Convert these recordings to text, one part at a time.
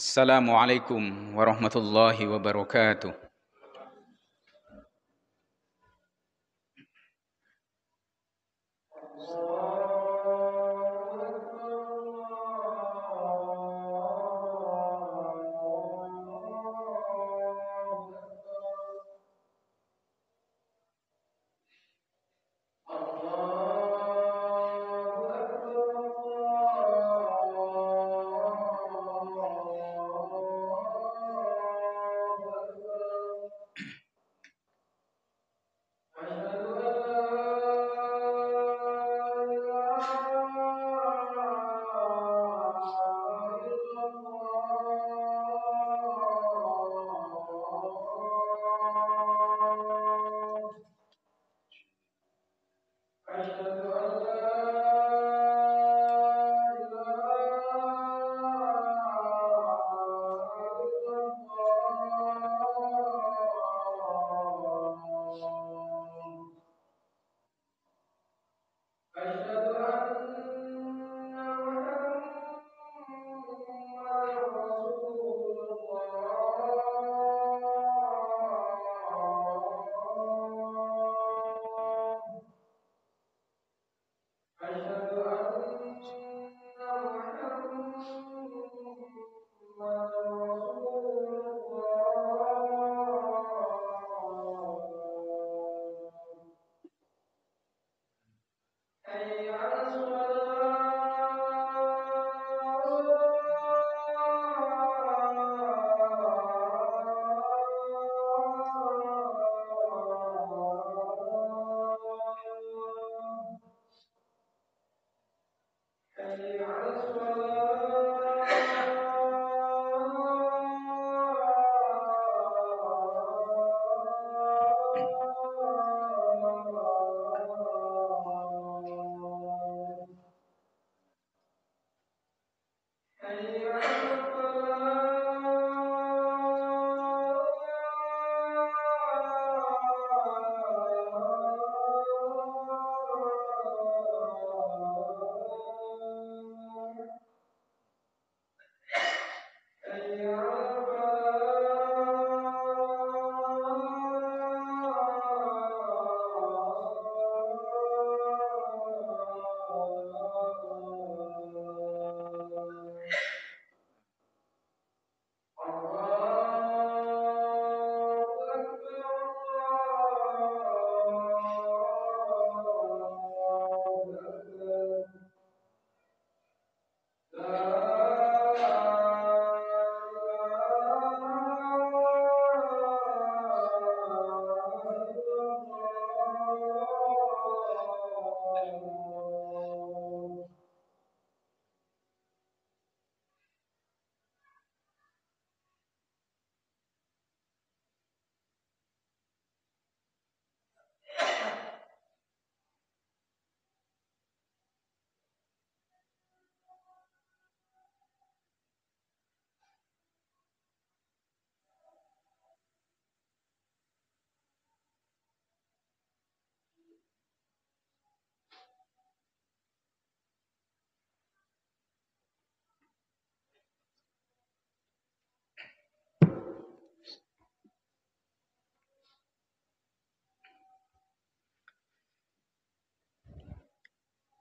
Assalamualaikum warahmatullahi wabarakatuh.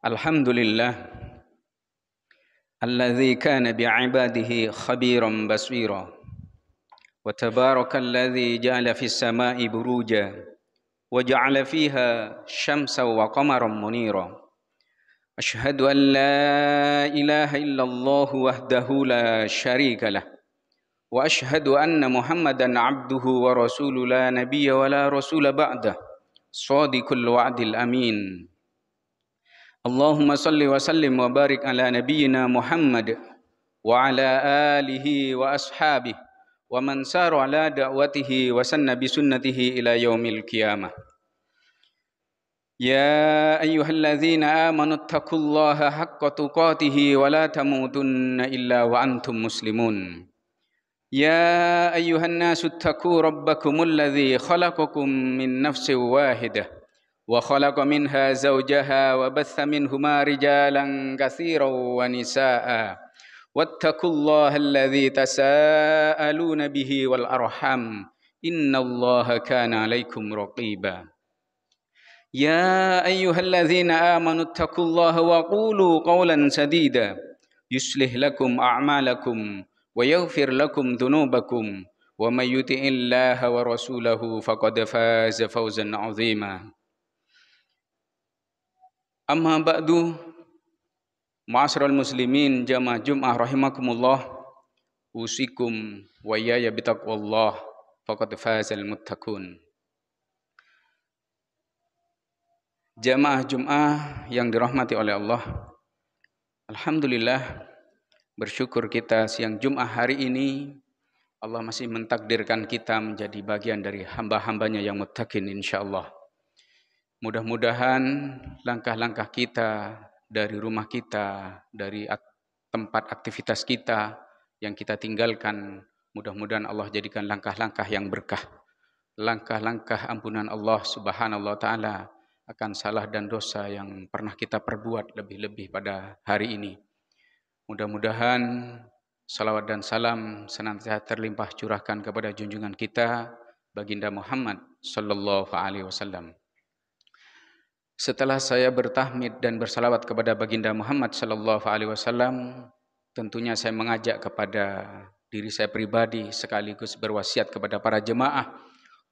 Alhamdulillah alladzi kana bi'ibadihi khabiran basira wa tabarakalladzi ja'ala fis sama'i buruja wa ja'ala fiha syamsan wa qamaran munira. Ashhadu an la ilaha illallah wahdahu la syarika lah wa ashhadu anna Muhammadan abduhu wa rasuluhu la nabiyya wa la rasula ba'dah shadiqul wa'dil amin. Allahumma salli wa sallim wa barik ala nabiyyina Muhammad wa ala alihi wa ashabihi wa man sara ala da'watihi wa sanna bi sunnatihi ila yaumil qiyamah. Ya ayyuhalladzina amanu taqullaha haqqa tuqatih wa la tamutunna illa wa antum muslimun. Ya ayyuhan nasu taqu rabbakumul ladzi khalaqakum min nafsin wahidah وخلق منها زوجها وبث منهما رجالا كثيرا ونساء wattaqullaha alladzi tasaaluna bihi wal arham innallaha kana 'alaikum raqiba. يا أيها الذين آمنوا اتقوا الله وقولوا قولا سديدا يصلح لكم أعمالكم ويغفر لكم ذنوبكم ومن يطع الله ورسوله فقد فاز فوزا عظيما. أما بعد معاشر المسلمين جماعة جمعة رحمكم الله أوصيكم وإياي بتقوى الله فقد فاز المتقون. Jamaah Jum'ah yang dirahmati oleh Allah, alhamdulillah, bersyukur kita siang Jum'ah hari ini Allah masih mentakdirkan kita menjadi bagian dari hamba-hambanya yang muttaqin insyaallah. Mudah-mudahan langkah-langkah kita dari rumah kita, dari tempat aktivitas kita yang kita tinggalkan, mudah-mudahan Allah jadikan langkah-langkah yang berkah, langkah-langkah ampunan Allah subhanahu wa ta'ala akan salah dan dosa yang pernah kita perbuat lebih-lebih pada hari ini. Mudah-mudahan salawat dan salam senantiasa terlimpah curahkan kepada junjungan kita baginda Muhammad sallallahu alaihi wasallam. Setelah saya bertahmid dan bersalawat kepada baginda Muhammad sallallahu alaihi wasallam, tentunya saya mengajak kepada diri saya pribadi sekaligus berwasiat kepada para jemaah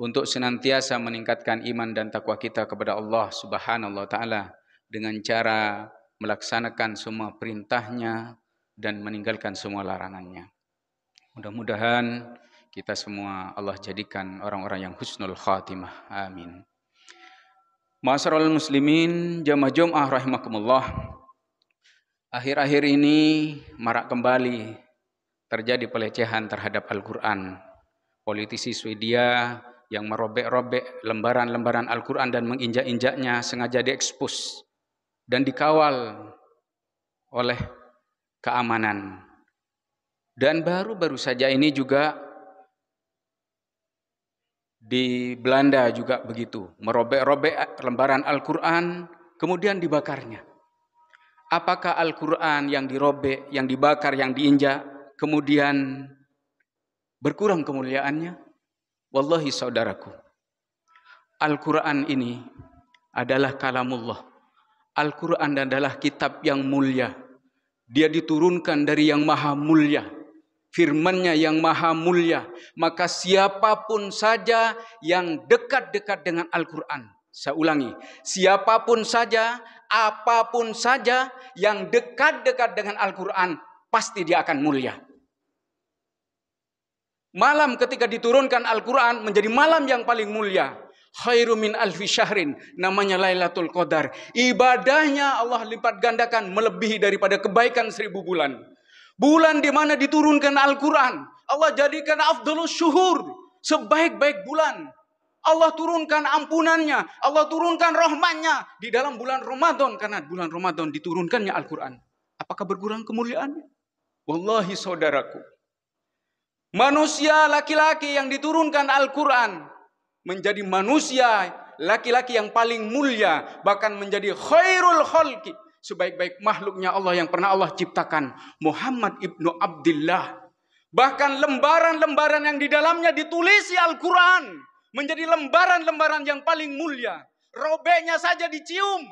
untuk senantiasa meningkatkan iman dan takwa kita kepada Allah Subhanahu wa taala dengan cara melaksanakan semua perintahnya dan meninggalkan semua larangannya. Mudah-mudahan kita semua Allah jadikan orang-orang yang husnul khatimah. Amin. Ma'asyiral muslimin jamaah Jum'ah rahimakumullah. Akhir-akhir ini marak kembali terjadi pelecehan terhadap Al-Qur'an. Politisi Swedia yang merobek-robek lembaran-lembaran Al-Quran dan menginjak-injaknya sengaja diekspos dan dikawal oleh keamanan. Dan baru-baru saja ini juga di Belanda juga begitu, merobek-robek lembaran Al-Quran kemudian dibakarnya. Apakah Al-Quran yang dirobek, yang dibakar, yang diinjak kemudian berkurang kemuliaannya? Wallahi saudaraku, Al-Quran ini adalah kalamullah. Al-Quran adalah kitab yang mulia. Dia diturunkan dari yang maha mulia. Firman-Nya yang maha mulia. Maka siapapun saja yang dekat-dekat dengan Al-Quran. Saya ulangi, siapapun saja, apapun saja yang dekat-dekat dengan Al-Quran, pasti dia akan mulia. Malam ketika diturunkan Al-Quran menjadi malam yang paling mulia. Khairu min alfi syahrin. Namanya Lailatul Qadar. Ibadahnya Allah lipat gandakan melebihi daripada kebaikan 1000 bulan. Bulan di mana diturunkan Al-Quran. Allah jadikan afdhalus syuhur. Sebaik-baik bulan. Allah turunkan ampunannya. Allah turunkan rahmatnya. Di dalam bulan Ramadan. Karena bulan Ramadan diturunkannya Al-Quran. Apakah berkurang kemuliaannya? Wallahi saudaraku. Manusia laki-laki yang diturunkan Al-Quran menjadi manusia laki-laki yang paling mulia, bahkan menjadi khairul khalqi, sebaik-baik makhluknya Allah yang pernah Allah ciptakan, Muhammad ibnu Abdillah. Bahkan lembaran-lembaran yang di dalamnya ditulisi Al-Quran menjadi lembaran-lembaran yang paling mulia. Robeknya saja dicium,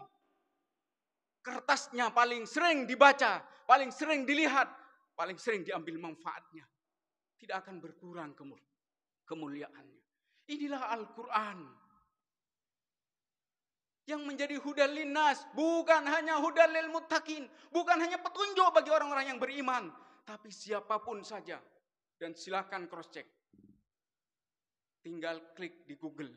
kertasnya paling sering dibaca, paling sering dilihat, paling sering diambil manfaatnya. Tidak akan berkurang kemuliaannya. Inilah Al-Quran yang menjadi hudal linnas, bukan hanya hudal lil muttaqin, bukan hanya petunjuk bagi orang-orang yang beriman, tapi siapapun saja. Dan silakan cross check. Tinggal klik di Google.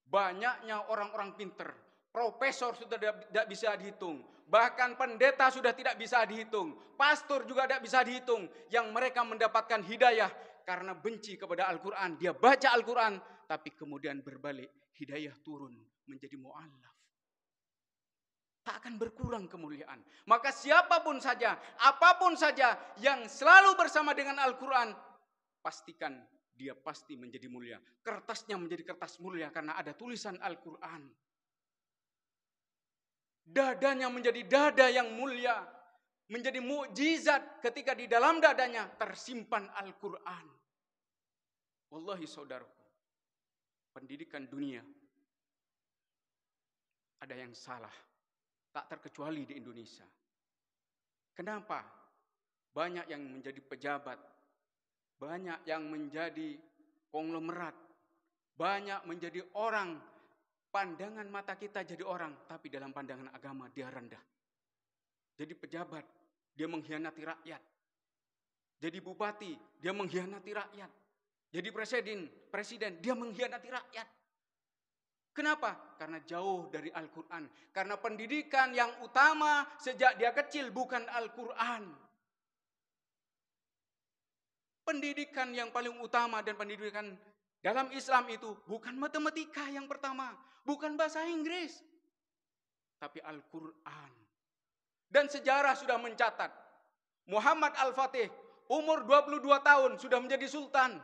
Banyaknya orang-orang pinter, profesor sudah tidak bisa dihitung. Bahkan pendeta sudah tidak bisa dihitung. Pastor juga tidak bisa dihitung. Yang mereka mendapatkan hidayah karena benci kepada Al-Quran. Dia baca Al-Quran, tapi kemudian berbalik. Hidayah turun menjadi mu'allaf. Tak akan berkurang kemuliaan. Maka siapapun saja, apapun saja yang selalu bersama dengan Al-Quran, pastikan dia pasti menjadi mulia. Kertasnya menjadi kertas mulia karena ada tulisan Al-Quran. Dadanya menjadi dada yang mulia. menjadi mukjizat ketika di dalam dadanya tersimpan Al-Quran. Wallahi saudaraku, pendidikan dunia ada yang salah, tak terkecuali di Indonesia. Kenapa? Banyak yang menjadi pejabat, banyak yang menjadi konglomerat, banyak menjadi orang, pandangan mata kita jadi orang, tapi dalam pandangan agama dia rendah. Jadi pejabat, dia mengkhianati rakyat. Jadi bupati, dia mengkhianati rakyat. Jadi presiden, dia mengkhianati rakyat. Kenapa? Karena jauh dari Al-Quran. Karena pendidikan yang utama sejak dia kecil bukan Al-Quran. Pendidikan yang paling utama dan pendidikan dalam Islam itu bukan matematika yang pertama, bukan bahasa Inggris, tapi Al-Quran. Dan sejarah sudah mencatat, Muhammad Al-Fatih umur 22 tahun sudah menjadi sultan.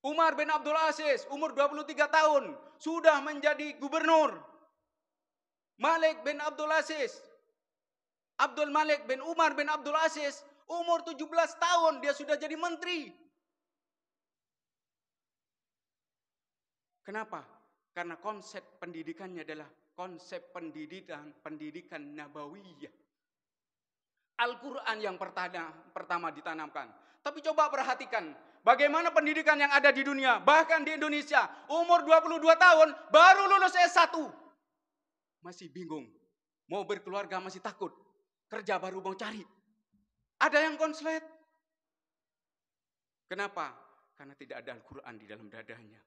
Umar bin Abdul Aziz umur 23 tahun sudah menjadi gubernur. Malik bin Abdul Aziz, Abdul Malik bin Umar bin Abdul Aziz umur 17 tahun dia sudah jadi menteri. Kenapa? Karena konsep pendidikannya adalah konsep pendidikan nabawiyah. Al-Quran yang pertama ditanamkan. Tapi coba perhatikan, bagaimana pendidikan yang ada di dunia, bahkan di Indonesia, umur 22 tahun, baru lulus S1. Masih bingung, mau berkeluarga masih takut, kerja baru mau cari. Ada yang konslet. Kenapa? Karena tidak ada Al-Quran di dalam dadanya.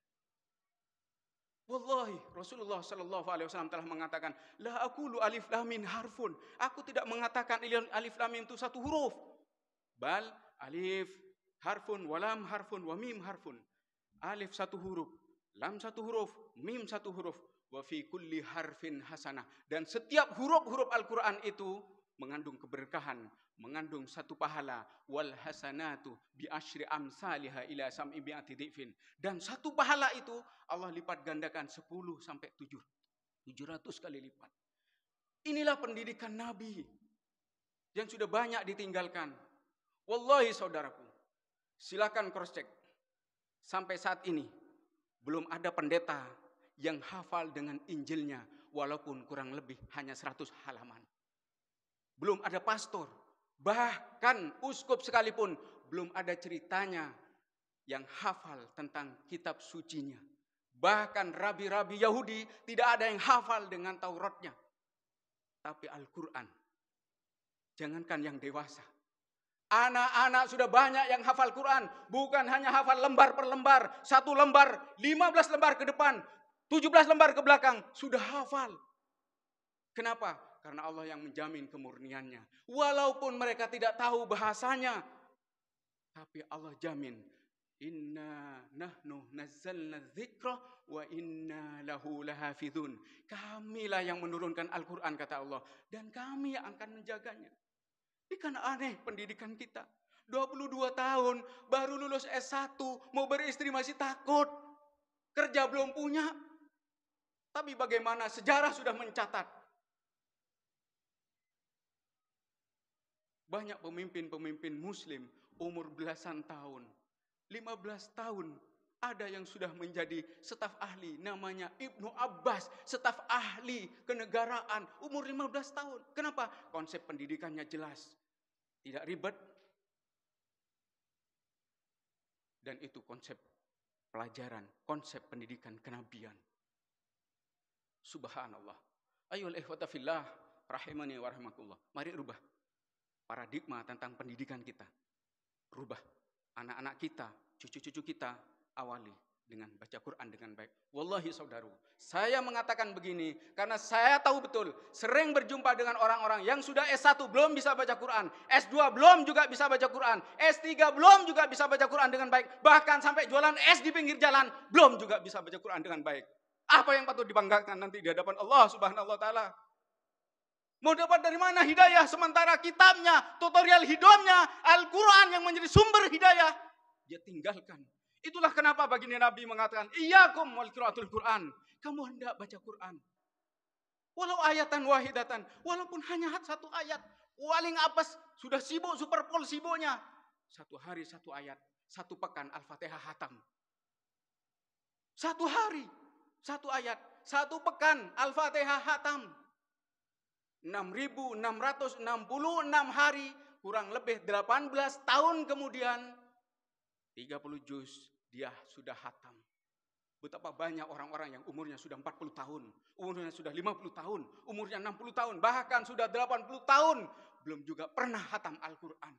Wallahi Rasulullah sallallahu alaihi wasallam telah mengatakan, la aqulu alif lam mim harfun. Aku tidak mengatakan alif lam mim itu satu huruf. Bal alif harfun, wa lam harfun, wa mim harfun. Alif satu huruf, lam satu huruf, mim satu huruf. Wa fi kulli harfin hasanah. Dan setiap huruf-huruf Al-Quran itu mengandung keberkahan, mengandung satu pahala. Wal hasanatu bi asyri amsalha ila sam'i bi'ati dhifin. Dan satu pahala itu Allah lipat gandakan 10 sampai 700 kali lipat. Inilah pendidikan Nabi yang sudah banyak ditinggalkan. Wallahi saudaraku, silakan cross check. Sampai saat ini belum ada pendeta yang hafal dengan Injilnya walaupun kurang lebih hanya 100 halaman. Belum ada pastor, bahkan uskup sekalipun belum ada ceritanya yang hafal tentang kitab sucinya. Bahkan rabi-rabi Yahudi tidak ada yang hafal dengan Tauratnya. Tapi Al-Quran, jangankan yang dewasa, anak-anak sudah banyak yang hafal Quran. Bukan hanya hafal lembar per lembar, satu lembar, 15 lembar ke depan, 17 lembar ke belakang, sudah hafal. Kenapa? Karena Allah yang menjamin kemurniannya. Walaupun mereka tidak tahu bahasanya, tapi Allah jamin. Inna nahnu nazzalna dzikra wa inna lahu lahafizun. Kamilah yang menurunkan Al-Quran kata Allah. Dan kami yang akan menjaganya. Ini kan aneh pendidikan kita. 22 tahun, baru lulus S1, mau beristri masih takut. Kerja belum punya. Tapi bagaimana sejarah sudah mencatat. Banyak pemimpin-pemimpin muslim umur belasan tahun. 15 tahun ada yang sudah menjadi staf ahli, namanya Ibnu Abbas, staf ahli kenegaraan, umur 15 tahun. Kenapa? Konsep pendidikannya jelas, tidak ribet, dan itu konsep pelajaran, konsep pendidikan kenabian. Subhanallah. Ayolah ikhwata fillah, rahimani wa rahimakumullah. Mari rubah paradigma tentang pendidikan kita. Rubah. Anak-anak kita, cucu-cucu kita awali dengan baca Quran dengan baik. Wallahi saudara, saya mengatakan begini karena saya tahu betul sering berjumpa dengan orang-orang yang sudah S1 belum bisa baca Quran, S2 belum juga bisa baca Quran, S3 belum juga bisa baca Quran dengan baik, bahkan sampai jualan es di pinggir jalan belum juga bisa baca Quran dengan baik. Apa yang patut dibanggakan nanti di hadapan Allah Subhanahu wa taala? Mau dapat dari mana hidayah sementara kitabnya, tutorial hidupnya, Al-Quran yang menjadi sumber hidayah, dia tinggalkan. Itulah kenapa baginda Nabi mengatakan, iyyakum wal qiraatul Quran. Kamu hendak baca Quran. Walau ayatan wahidatan, walaupun hanya satu ayat. Paling apes, sudah sibuk, superpol sibuknya. Satu hari satu ayat, satu pekan Al-Fatihah hatam. Satu hari, satu ayat, satu pekan Al-Fatihah hatam. 6.666 hari, kurang lebih 18 tahun kemudian, 30 juz dia sudah hatam. Betapa banyak orang-orang yang umurnya sudah 40 tahun, umurnya sudah 50 tahun, umurnya 60 tahun, bahkan sudah 80 tahun, belum juga pernah hatam Al-Quran.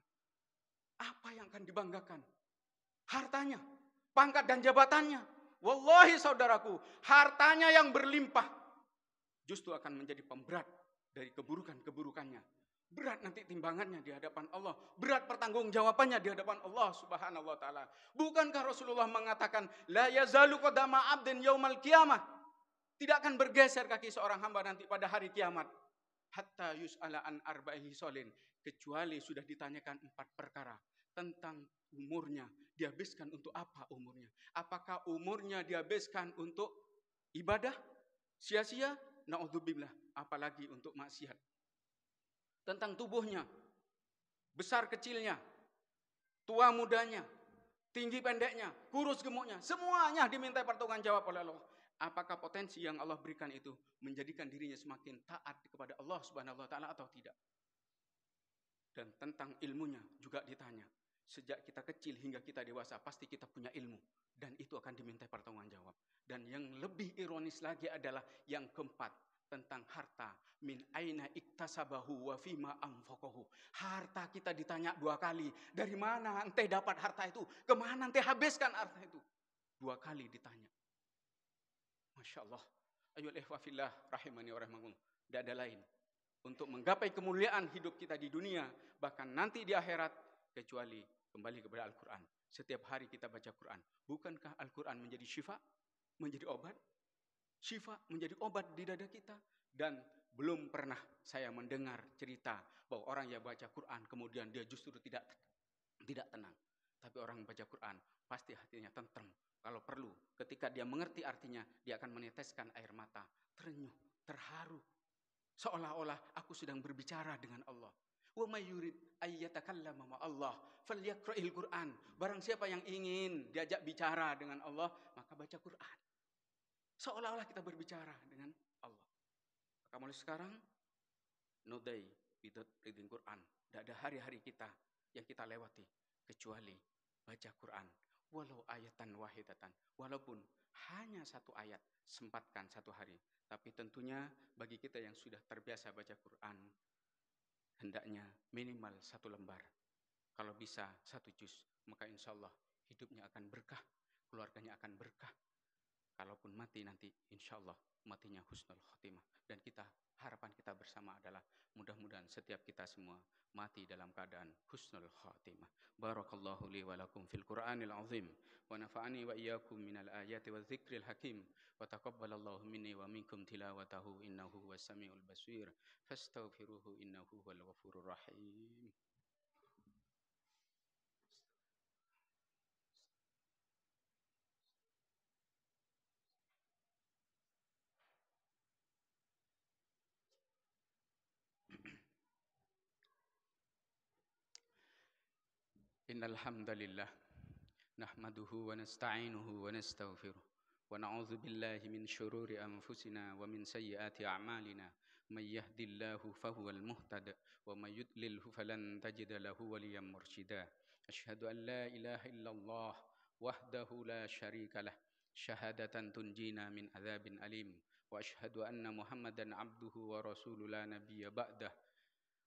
Apa yang akan dibanggakan? Hartanya, pangkat dan jabatannya. Wallahi saudaraku, hartanya yang berlimpah justru akan menjadi pemberat dari keburukan-keburukannya. Berat nanti timbangannya di hadapan Allah. Berat pertanggungjawabannya di hadapan Allah subhanahu wa ta'ala. Bukankah Rasulullah mengatakan, La yazalu qadama abdin yaumal qiyamah. Tidak akan bergeser kaki seorang hamba nanti pada hari kiamat. Hatta yus'ala an arba'ihi solin. Kecuali sudah ditanyakan 4 perkara. Tentang umurnya. Dihabiskan untuk apa umurnya? Apakah umurnya dihabiskan untuk ibadah? Sia-sia? Na'udzubillah. Apalagi untuk maksiat. Tentang tubuhnya, besar kecilnya, tua mudanya, tinggi pendeknya, kurus gemuknya, semuanya diminta pertanggung jawab oleh Allah. Apakah potensi yang Allah berikan itu menjadikan dirinya semakin taat kepada Allah Subhanahu wa taala atau tidak? Dan tentang ilmunya juga ditanya. Sejak kita kecil hingga kita dewasa pasti kita punya ilmu dan itu akan diminta pertanggung jawab. Dan yang lebih ironis lagi adalah yang keempat, tentang harta. Min aina iktasabahu wa fima anfaqahu. Harta kita ditanya 2 kali. Dari mana ente dapat harta itu? Kemana ente habiskan harta itu? 2 kali ditanya. Masya Allah. Ayyul ikhwa fillah rahimani wa rahimakum. Tidak ada lain untuk menggapai kemuliaan hidup kita di dunia, bahkan nanti di akhirat, kecuali kembali kepada Al-Quran. Setiap hari kita baca Quran. Bukankah Al-Quran menjadi syifa? Menjadi obat? Syifa menjadi obat di dada kita. Dan belum pernah saya mendengar cerita bahwa orang yang baca Quran kemudian dia justru tidak tenang. Tapi orang yang baca Quran pasti hatinya tentrem. Kalau perlu ketika dia mengerti artinya, dia akan meneteskan air mata, terenyuh, terharu, seolah-olah aku sedang berbicara dengan Allah. Wa may yurid ayyatakallama ma Allah falyaqra'il Quran. Barang siapa yang ingin diajak bicara dengan Allah, maka baca Quran. Seolah-olah kita berbicara dengan Allah. Maka mulai sekarang, no day without reading Quran. Tidak ada hari-hari kita yang kita lewati kecuali baca Quran. Walau ayatan wahidatan. Walaupun hanya 1 ayat, sempatkan 1 hari. Tapi tentunya bagi kita yang sudah terbiasa baca Quran, hendaknya minimal 1 lembar. Kalau bisa 1 juz, maka insya Allah hidupnya akan berkah, keluarganya akan berkah. Kalaupun mati nanti, insya Allah matinya husnul khotimah. Dan harapan kita bersama adalah mudah-mudahan setiap kita semua mati dalam keadaan husnul khotimah. Barakallahu li wa lakum fil Qur'anil azim. Wa nafa'ani wa iyyakum minal ayati wa dzikril hakim. Wa taqabbalallahu minni wa minkum tilawatahu innahu huwas samiul basir. Fastaghfiruhu innahu huwal ghafurur rahim. Innal hamdalillah nahmaduhu wa nasta'inuhu wa nastaghfiruh wa na'udzu billahi min syururi anfusina wa min sayyiati a'malina may yahdihillahu fahuwal muhtad wa may yudlilhu falan tajida lahu waliyyan mursyida. Asyhadu an la ilaha illallah wahdahu la syarika lah syahadatan tunjina min adzabin alim wa asyhadu anna Muhammadan abduhu wa rasuluhu la nabiyya ba'dah.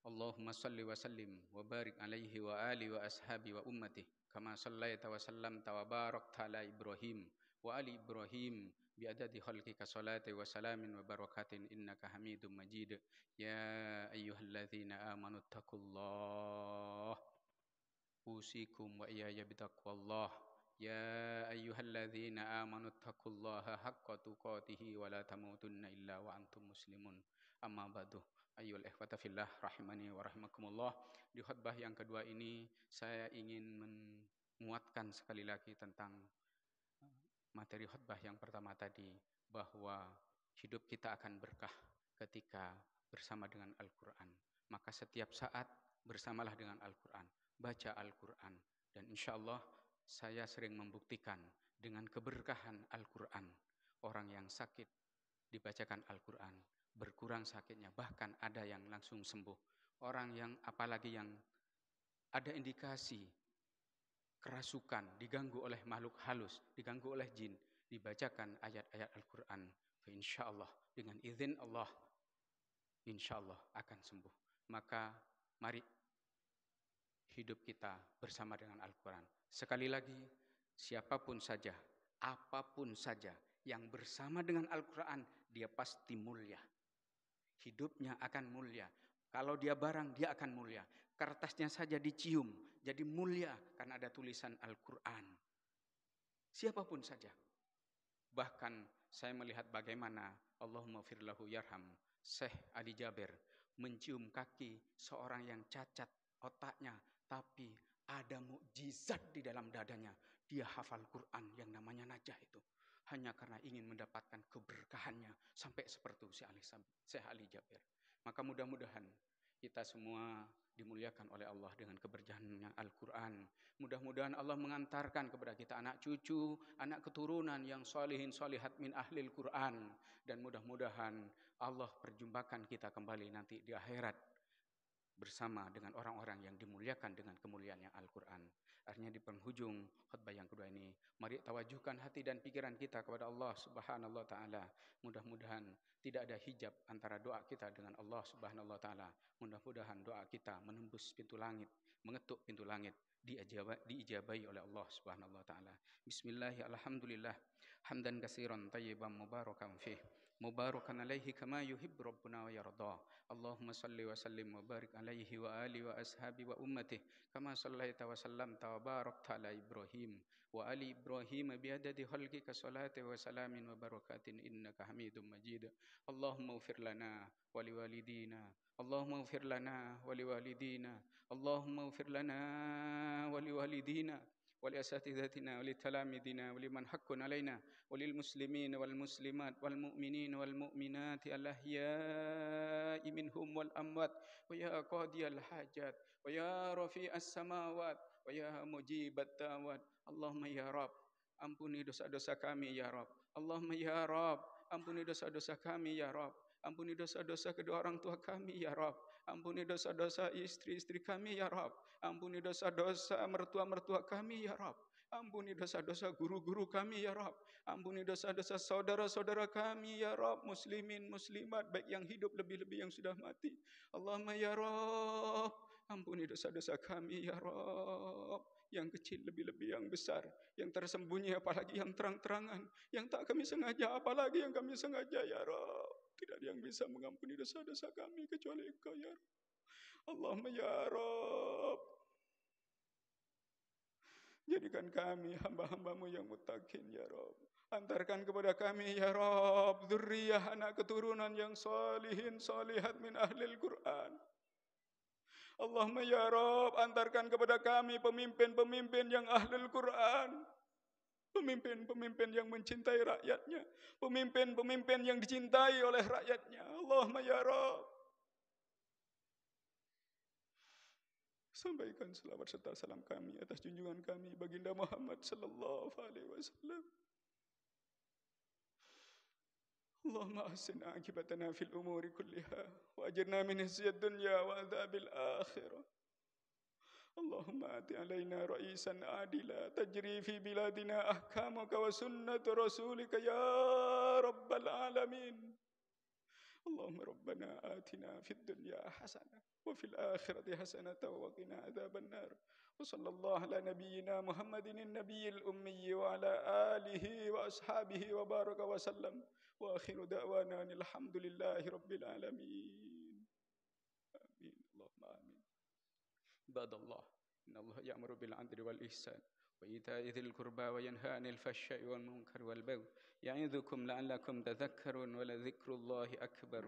Allahumma salli wa sallim wa barik alaihi wa ali wa ashabi wa ummati kama sallaita wa sallamta wa barakta ala Ibrahim wa ali Ibrahim bi adadi khalqika salati wa salamin wa barakatin innaka Hamidum Majid. Ya ayyuhalladzina amanu taqullah usikum wa iyaya bitaqwallah. Ya ayyuhalladzina amanu taqullaha haqqa tuqatih wa la tamutunna illa wa antum muslimun. Amma ba'du. Ayyuhal ikhwata fillah rahimani wa rahimakumullah. Di khutbah yang kedua ini saya ingin menguatkan sekali lagi tentang materi khutbah yang pertama tadi, bahwa hidup kita akan berkah ketika bersama dengan Al-Quran. Maka setiap saat bersamalah dengan Al-Quran, baca Al-Quran. Dan insya Allah saya sering membuktikan dengan keberkahan Al-Quran, orang yang sakit dibacakan Al-Quran, berkurang sakitnya, bahkan ada yang langsung sembuh. Orang yang apalagi yang ada indikasi kerasukan, diganggu oleh makhluk halus, diganggu oleh jin, dibacakan ayat-ayat Al-Quran, insya Allah dengan izin Allah, insya Allah akan sembuh. Maka mari hidup kita bersama dengan Al-Quran. Sekali lagi, siapapun saja, apapun saja yang bersama dengan Al-Quran, dia pasti mulia. Hidupnya akan mulia. Kalau dia barang, dia akan mulia. Kertasnya saja dicium, jadi mulia karena ada tulisan Al-Quran. Siapapun saja. Bahkan saya melihat bagaimana Allahumma firlahu yarham Syekh Ali Jaber mencium kaki seorang yang cacat otaknya, tapi ada mukjizat di dalam dadanya. Dia hafal Quran yang namanya Najah itu. Hanya karena ingin mendapatkan keberkahannya. Sampai seperti Syekh Ali Jaber. Maka mudah-mudahan kita semua dimuliakan oleh Allah dengan keberkahannya Al-Quran. Mudah-mudahan Allah mengantarkan kepada kita anak cucu, anak keturunan yang solihin solihat min ahlil Quran. Dan mudah-mudahan Allah perjumpakan kita kembali nanti di akhirat bersama dengan orang-orang yang dimuliakan dengan kemuliaannya Al-Quran. Artinya di penghujung khutbah yang kedua ini, mari tawajuhkan hati dan pikiran kita kepada Allah Subhanahu wa Ta'ala. Mudah-mudahan tidak ada hijab antara doa kita dengan Allah Subhanahu wa Ta'ala. Mudah-mudahan doa kita menembus pintu langit, mengetuk pintu langit, diijabahi oleh Allah Subhanahu wa Ta'ala. Bismillahirrahmanirrahim. Alhamdulillah hamdan katsiran tayyiban mubarakan fih. Mubarakan alaihi kama yuhibbu rabbuna wa yarda. Allahumma salli wa sallim wa barik alaihi wa ali wa ashabi wa ummatihi kama sallaita wa sallamta wa barakta ala Ibrahim wa ali Ibrahim biadadi khalqika salati wa salamin wa barakatin innaka Hamidum Majid. Allahumma ighfir lana wa liwalidina. Allahumma ighfir lana wa liwalidina. Allahumma ighfir lana wa liwalidina. ولأساتذتنا ولتلامذنا ولمن حق علينا وللمسلمين والمسلمات والمؤمنين والمؤمنات الأحياء منهم والأموات ويا قاضي الحاجات ويا رفيع السماوات ويا مجيب الدعوات اللهم يا رب ampuni dosa-dosa kami ya Rabb. Allahumma ya Rabb, ampuni dosa-dosa kami ya Rabb. Ampuni dosa-dosa kedua orang tua kami ya Rabb. Ampuni dosa-dosa istri-istri kami ya Rabb. Ampuni dosa-dosa mertua-mertua kami ya Rabb. Ampuni dosa-dosa guru-guru kami ya Rabb. Ampuni dosa-dosa saudara-saudara kami ya Rabb. Muslimin, muslimat, baik yang hidup lebih-lebih yang sudah mati. Allahumma ya Rabb, ampuni dosa-dosa kami ya Rabb. Yang kecil lebih-lebih yang besar, yang tersembunyi apalagi yang terang-terangan, yang tak kami sengaja apalagi yang kami sengaja ya Rabb. Tidak ada yang bisa mengampuni dosa-dosa kami kecuali Engkau ya Rabb. Allahumma ya Rabb, jadikan kami hamba-hambamu yang muttaqin ya Rabb. Antarkan kepada kami ya Rabb dzurriyyah anak keturunan yang salihin salihat min ahlil Quran. Allahumma ya Rabb, antarkan kepada kami pemimpin-pemimpin yang ahlul Quran. Pemimpin-pemimpin yang mencintai rakyatnya. Pemimpin-pemimpin yang dicintai oleh rakyatnya. Allahumma ya Rabb. Sampaikan selawat serta salam kami atas junjungan kami baginda Muhammad sallallahu alaihi wasallam. Allahumma ahsin akibatana fil umuri kulliha wa ajirna min khizyid dunya wa adzabil akhirah. Allahumma ati alaina ra'isan adila tajri fi biladina ahkamuka wa sunnatu rasulika ya rabbal alamin. Allahumma rabbana atina fid dunya hasanah wa fil akhirati hasanah wa qina adzaban nar. Wa sallallahu ala nabiyyina Muhammadin an-nabiyil ummi wa ala alihi wa ashabihi wa baraka wa sallam. Wa akhiru da'wana alhamdulillahi rabbil alamin. Amin. Allahumma amin. Ibadallah, innallaha ya'muru bil 'adli wal ihsan wa ita'i dzil qurba wa yanha 'anil fahsya'i wal munkari wal baghi ya'idzukum la'allakum tadhakkarun wa la dzikrullahi akbar.